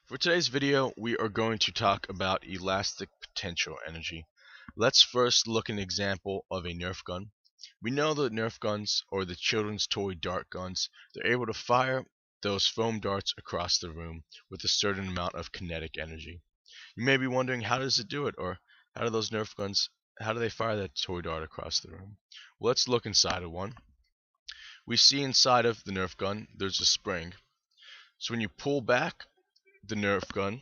For today's video, we are going to talk about elastic potential energy. Let's first look at an example of a Nerf gun. We know that Nerf guns, or the children's toy dart guns, they're able to fire those foam darts across the room with a certain amount of kinetic energy. You may be wondering, how does it do it, or how do those Nerf guns, how do they fire that toy dart across the room? Well, let's look inside of one. We see inside of the Nerf gun, there's a spring. So when you pull back the Nerf gun,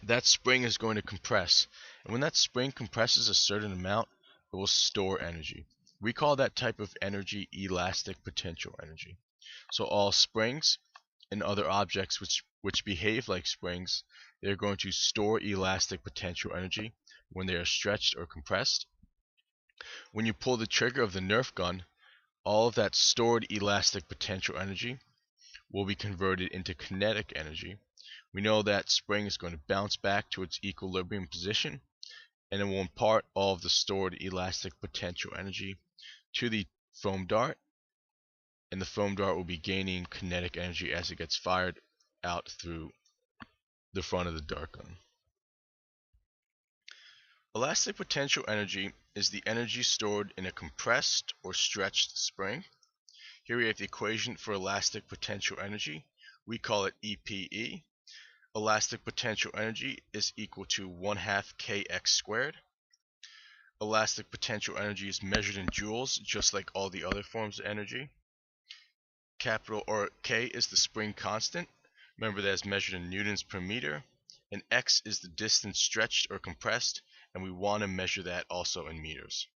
that spring is going to compress. And when that spring compresses a certain amount, it will store energy. We call that type of energy elastic potential energy. So all springs and other objects which behave like springs, they're going to store elastic potential energy when they are stretched or compressed. When you pull the trigger of the Nerf gun, all of that stored elastic potential energy will be converted into kinetic energy. We know that spring is going to bounce back to its equilibrium position, and it will impart all of the stored elastic potential energy to the foam dart, and the foam dart will be gaining kinetic energy as it gets fired out through the front of the dart gun. Elastic potential energy is the energy stored in a compressed or stretched spring. Here we have the equation for elastic potential energy. We call it EPE. Elastic potential energy is equal to 1/2 kx squared. Elastic potential energy is measured in joules, just like all the other forms of energy. Capital or K is the spring constant. Remember that is measured in newtons per meter. And x is the distance stretched or compressed, and we want to measure that also in meters.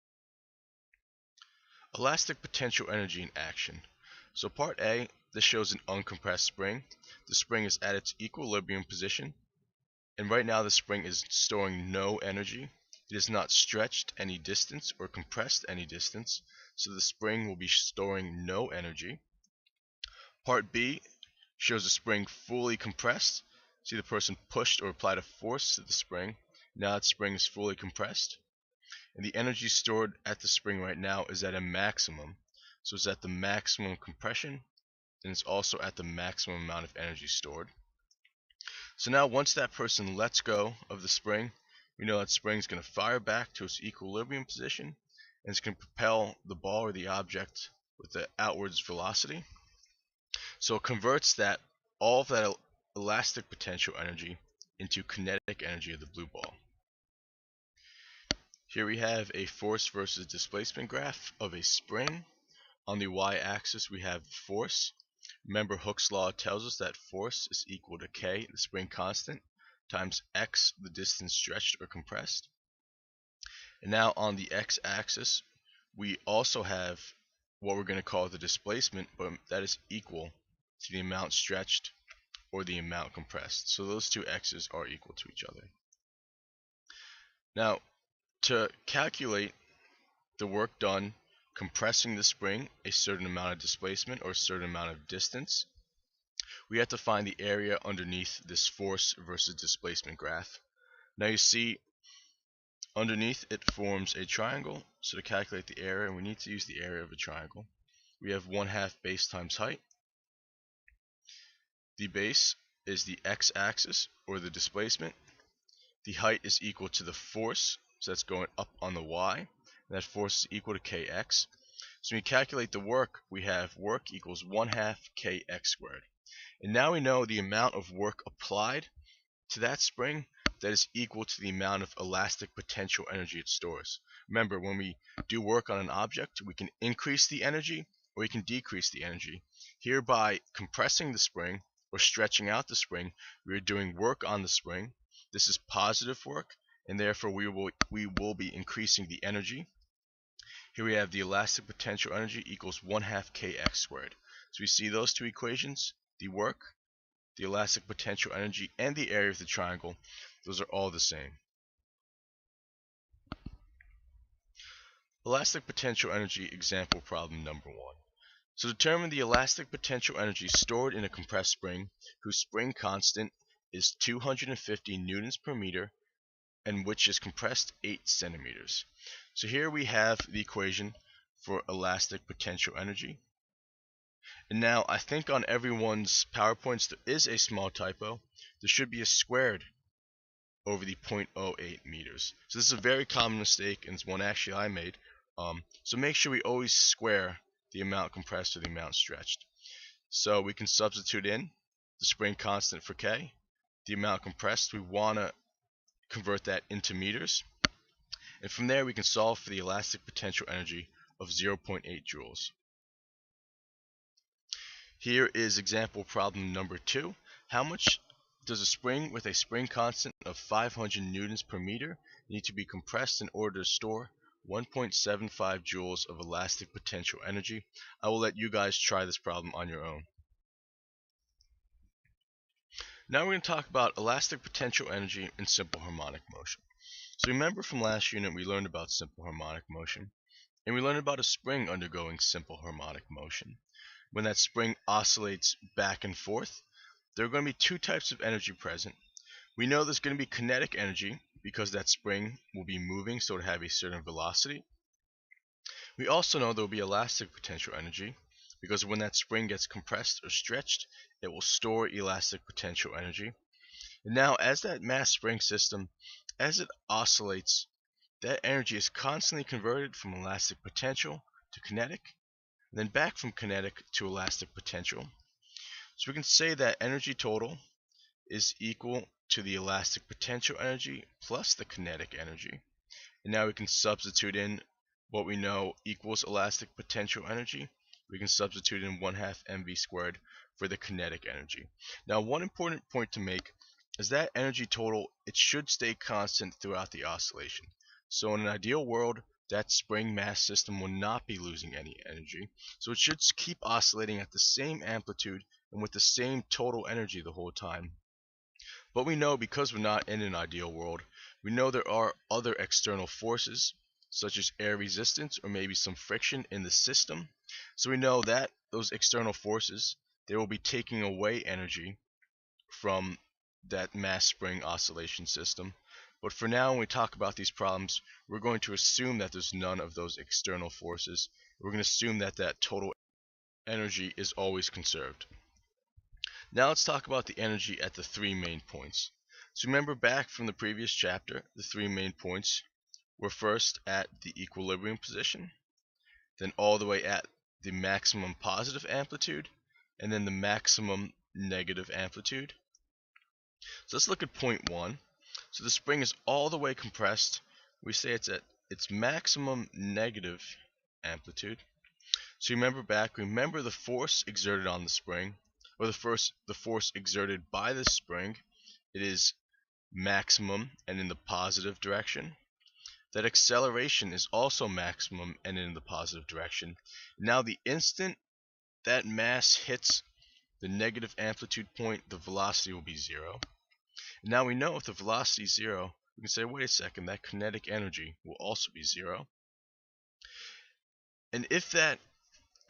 Elastic potential energy in action. So part A, this shows an uncompressed spring. The spring is at its equilibrium position, and right now the spring is storing no energy. It is not stretched any distance or compressed any distance, so the spring will be storing no energy. Part B shows the spring fully compressed. See, the person pushed or applied a force to the spring. Now that spring is fully compressed, and the energy stored at the spring right now is at a maximum. So it's at the maximum compression, and it's also at the maximum amount of energy stored. So now once that person lets go of the spring, we know that spring is going to fire back to its equilibrium position, and it's going to propel the ball or the object with the outwards velocity. So it converts all of that elastic potential energy into kinetic energy of the blue ball. Here we have a force versus displacement graph of a spring. On the y-axis we have force. Remember, Hooke's law tells us that force is equal to K, the spring constant, times x, the distance stretched or compressed. And now on the x-axis we also have what we're going to call the displacement, but that is equal to the amount stretched or the amount compressed. So those two x's are equal to each other. Now, to calculate the work done compressing the spring a certain amount of displacement or a certain amount of distance, we have to find the area underneath this force versus displacement graph. Now you see underneath it forms a triangle, so to calculate the area we need to use the area of a triangle. We have 1/2 base times height. The base is the x-axis or the displacement. The height is equal to the force, so that's going up on the y, and that force is equal to kx. So when we calculate the work, we have work equals 1/2 kx squared. And now we know the amount of work applied to that spring that is equal to the amount of elastic potential energy it stores. Remember, when we do work on an object, we can increase the energy or we can decrease the energy. Here, by compressing the spring or stretching out the spring, we are doing work on the spring. This is positive work, and therefore we will be increasing the energy. Here we have the elastic potential energy equals 1/2 kx squared. So we see those two equations, the work, the elastic potential energy, and the area of the triangle, those are all the same. Elastic potential energy example problem number 1. So determine the elastic potential energy stored in a compressed spring whose spring constant is 250 newtons per meter and which is compressed 8 centimeters. So here we have the equation for elastic potential energy. And now I think on everyone's PowerPoints there is a small typo. There should be a squared over the 0.08 meters. So this is a very common mistake, and it's one actually I made. So make sure we always square the amount compressed or the amount stretched. So we can substitute in the spring constant for K, the amount compressed. We want to convert that into meters. And from there we can solve for the elastic potential energy of 0.8 joules. Here is example problem number 2. How much does a spring with a spring constant of 500 newtons per meter need to be compressed in order to store 1.75 joules of elastic potential energy? I will let you guys try this problem on your own. Now we're going to talk about elastic potential energy in simple harmonic motion. So remember from last unit we learned about simple harmonic motion, and we learned about a spring undergoing simple harmonic motion. When that spring oscillates back and forth, there are going to be two types of energy present. We know there's going to be kinetic energy because that spring will be moving, so it will have a certain velocity. We also know there will be elastic potential energy because when that spring gets compressed or stretched, it will store elastic potential energy. And now as that mass spring system, as it oscillates, that energy is constantly converted from elastic potential to kinetic, and then back from kinetic to elastic potential. So we can say that energy total is equal to the elastic potential energy plus the kinetic energy. And now we can substitute in what we know equals elastic potential energy. We can substitute in 1/2 mv squared for the kinetic energy. Now one important point to make is that energy total, it should stay constant throughout the oscillation. So in an ideal world, that spring mass system will not be losing any energy. So it should keep oscillating at the same amplitude and with the same total energy the whole time. But we know, because we're not in an ideal world, we know there are other external forces such as air resistance or maybe some friction in the system. So we know that those external forces, they will be taking away energy from that mass spring oscillation system. But for now, when we talk about these problems, we're going to assume that there's none of those external forces. We're going to assume that that total energy is always conserved. Now let's talk about the energy at the three main points. So remember back from the previous chapter, the three main points were first at the equilibrium position, then all the way at the maximum positive amplitude, and then the maximum negative amplitude. So let's look at point 1. So the spring is all the way compressed. We say it's at its maximum negative amplitude. So remember the force exerted on the spring, or the force exerted by the spring. It is maximum and in the positive direction. That acceleration is also maximum and in the positive direction. Now the instant that mass hits the negative amplitude point, the velocity will be 0. Now we know if the velocity is 0, we can say, wait a second, that kinetic energy will also be 0. And if that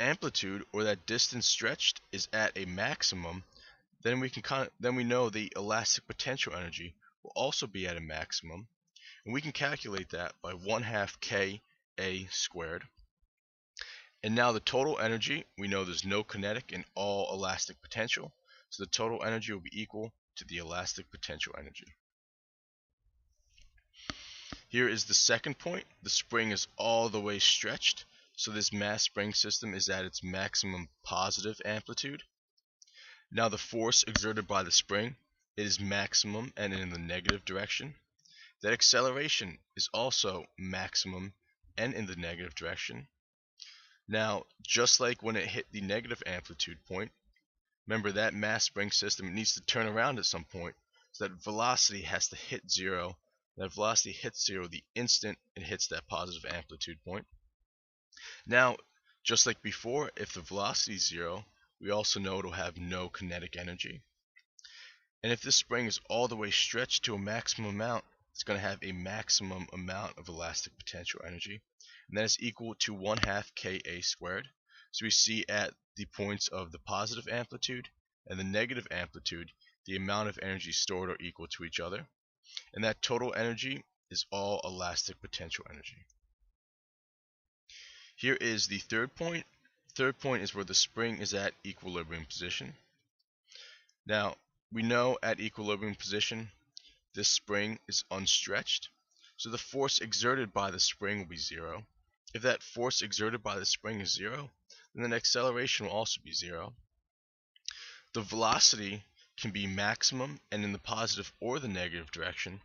amplitude or that distance stretched is at a maximum, then we know the elastic potential energy will also be at a maximum, and we can calculate that by 1/2 Ka squared. And now the total energy, we know there's no kinetic and all elastic potential, so the total energy will be equal to the elastic potential energy. Here is the second point. The spring is all the way stretched, so this mass spring system is at its maximum positive amplitude. Now the force exerted by the spring, it is maximum and in the negative direction. That acceleration is also maximum and in the negative direction. Now, just like when it hit the negative amplitude point, remember that mass spring system needs to turn around at some point, so that velocity has to hit 0. That velocity hits 0 the instant it hits that positive amplitude point. Now, just like before, if the velocity is 0, we also know it will have no kinetic energy. And if this spring is all the way stretched to a maximum amount, it's going to have a maximum amount of elastic potential energy, and that is equal to 1/2 Ka squared. So we see at the points of the positive amplitude and the negative amplitude, the amount of energy stored are equal to each other, and that total energy is all elastic potential energy. Here is the third point. Third point is where the spring is at equilibrium position. Now, we know at equilibrium position, this spring is unstretched, so the force exerted by the spring will be zero. If that force exerted by the spring is zero, then the acceleration will also be zero. The velocity can be maximum and in the positive or the negative direction.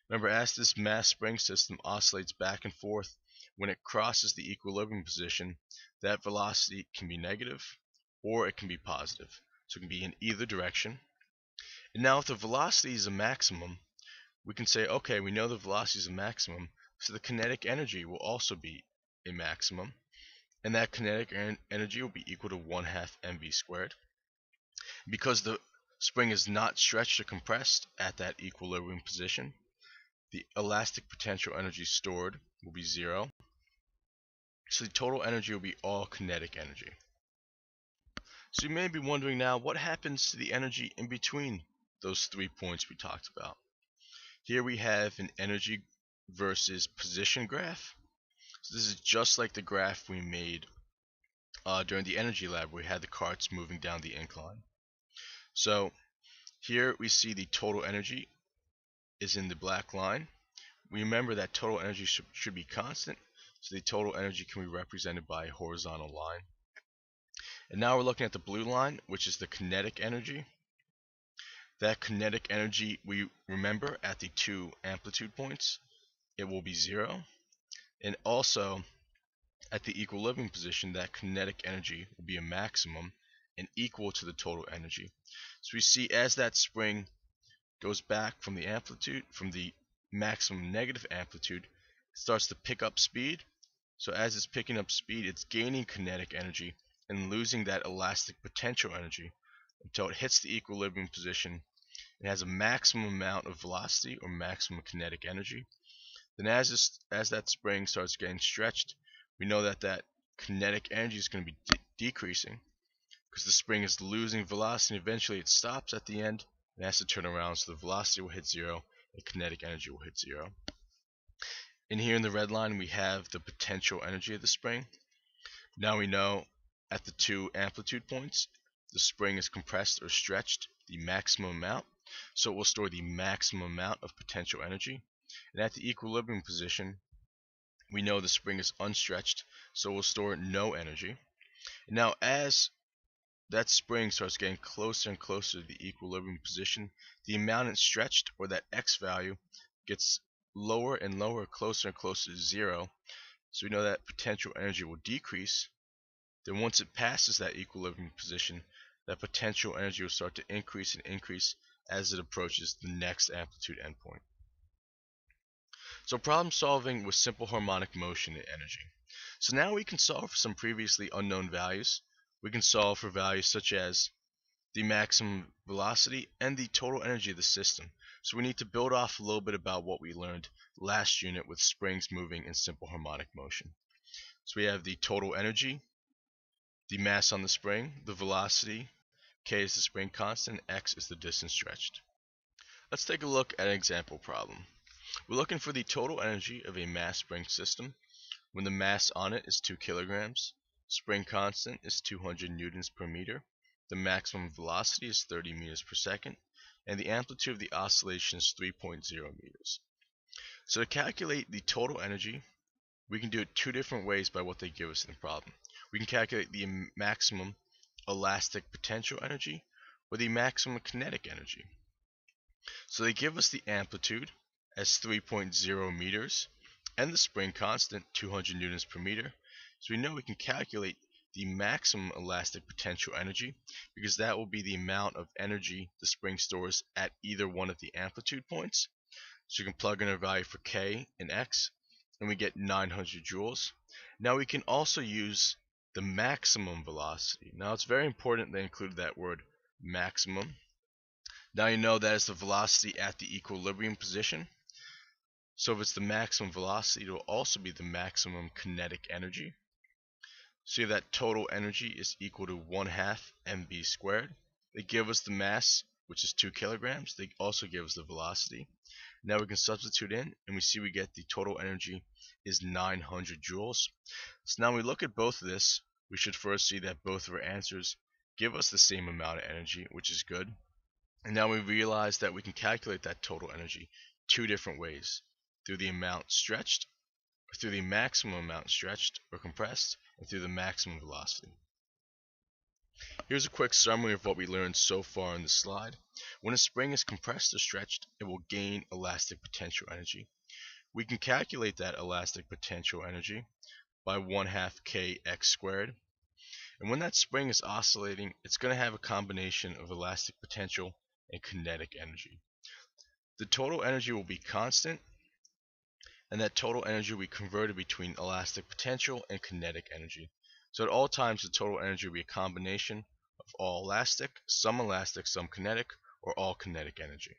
Remember, as this mass spring system oscillates back and forth, when it crosses the equilibrium position, that velocity can be negative or it can be positive. So it can be in either direction. And now if the velocity is a maximum, we can say, okay, we know the velocity is a maximum, so the kinetic energy will also be a maximum. And that kinetic energy will be equal to 1/2 mv squared. Because the spring is not stretched or compressed at that equilibrium position, the elastic potential energy stored will be zero. So the total energy will be all kinetic energy. So you may be wondering now, what happens to the energy in between those 3 points we talked about? Here we have an energy versus position graph. So this is just like the graph we made during the energy lab where we had the carts moving down the incline. So here we see the total energy is in the black line. We remember that total energy should be constant, so the total energy can be represented by a horizontal line. And now we're looking at the blue line, which is the kinetic energy. That kinetic energy, we remember at the 2 amplitude points, it will be zero. And also at the equilibrium position, that kinetic energy will be a maximum and equal to the total energy. So we see as that spring goes back from the amplitude, from the maximum negative amplitude, it starts to pick up speed. So as it's picking up speed, it's gaining kinetic energy and losing that elastic potential energy until it hits the equilibrium position and has a maximum amount of velocity or maximum kinetic energy. Then as that spring starts getting stretched, we know that that kinetic energy is going to be decreasing because the spring is losing velocity, and eventually it stops at the end and has to turn around, so the velocity will hit zero and kinetic energy will hit zero. And here in the red line we have the potential energy of the spring. Now we know at the 2 amplitude points the spring is compressed or stretched the maximum amount, so it will store the maximum amount of potential energy. And at the equilibrium position we know the spring is unstretched, so it will store no energy. And now as that spring starts getting closer and closer to the equilibrium position, the amount it's stretched, or that x value, gets lower and lower, closer and closer to zero. So we know that potential energy will decrease. Then once it passes that equilibrium position, that potential energy will start to increase and increase as it approaches the next amplitude endpoint. So problem solving with simple harmonic motion and energy. So now we can solve for some previously unknown values. We can solve for values such as the maximum velocity and the total energy of the system. So we need to build off a little bit about what we learned last unit with springs moving in simple harmonic motion. So we have the total energy, the mass on the spring, the velocity, k is the spring constant, x is the distance stretched. Let's take a look at an example problem. We're looking for the total energy of a mass spring system when the mass on it is 2 kilograms, spring constant is 200 newtons per meter, the maximum velocity is 30 meters per second, and the amplitude of the oscillation is 3.0 meters. So to calculate the total energy, we can do it 2 different ways by what they give us in the problem. We can calculate the maximum elastic potential energy or the maximum kinetic energy. So they give us the amplitude as 3.0 meters and the spring constant 200 newtons per meter. So we know we can calculate the maximum elastic potential energy because that will be the amount of energy the spring stores at either one of the amplitude points. So you can plug in a value for k and x and we get 900 joules. Now we can also use the maximum velocity. Now it's very important they include that word maximum. Now you know that is the velocity at the equilibrium position. So if it's the maximum velocity, it will also be the maximum kinetic energy. So that total energy is equal to 1/2 mv squared. They give us the mass, which is 2 kilograms. They also give us the velocity. Now we can substitute in, and we see we get the total energy is 900 joules. So now we look at both of this. we should first see that both of our answers give us the same amount of energy, which is good. And now we realize that we can calculate that total energy two different ways: through the amount stretched, or through the maximum amount stretched or compressed, and through the maximum velocity. Here's a quick summary of what we learned so far in the slide. When a spring is compressed or stretched, it will gain elastic potential energy. We can calculate that elastic potential energy by 1/2 kx squared. And when that spring is oscillating, it's going to have a combination of elastic potential and kinetic energy. The total energy will be constant, and that total energy will be converted between elastic potential and kinetic energy. So at all times, the total energy will be a combination of all elastic, some kinetic, or all kinetic energy.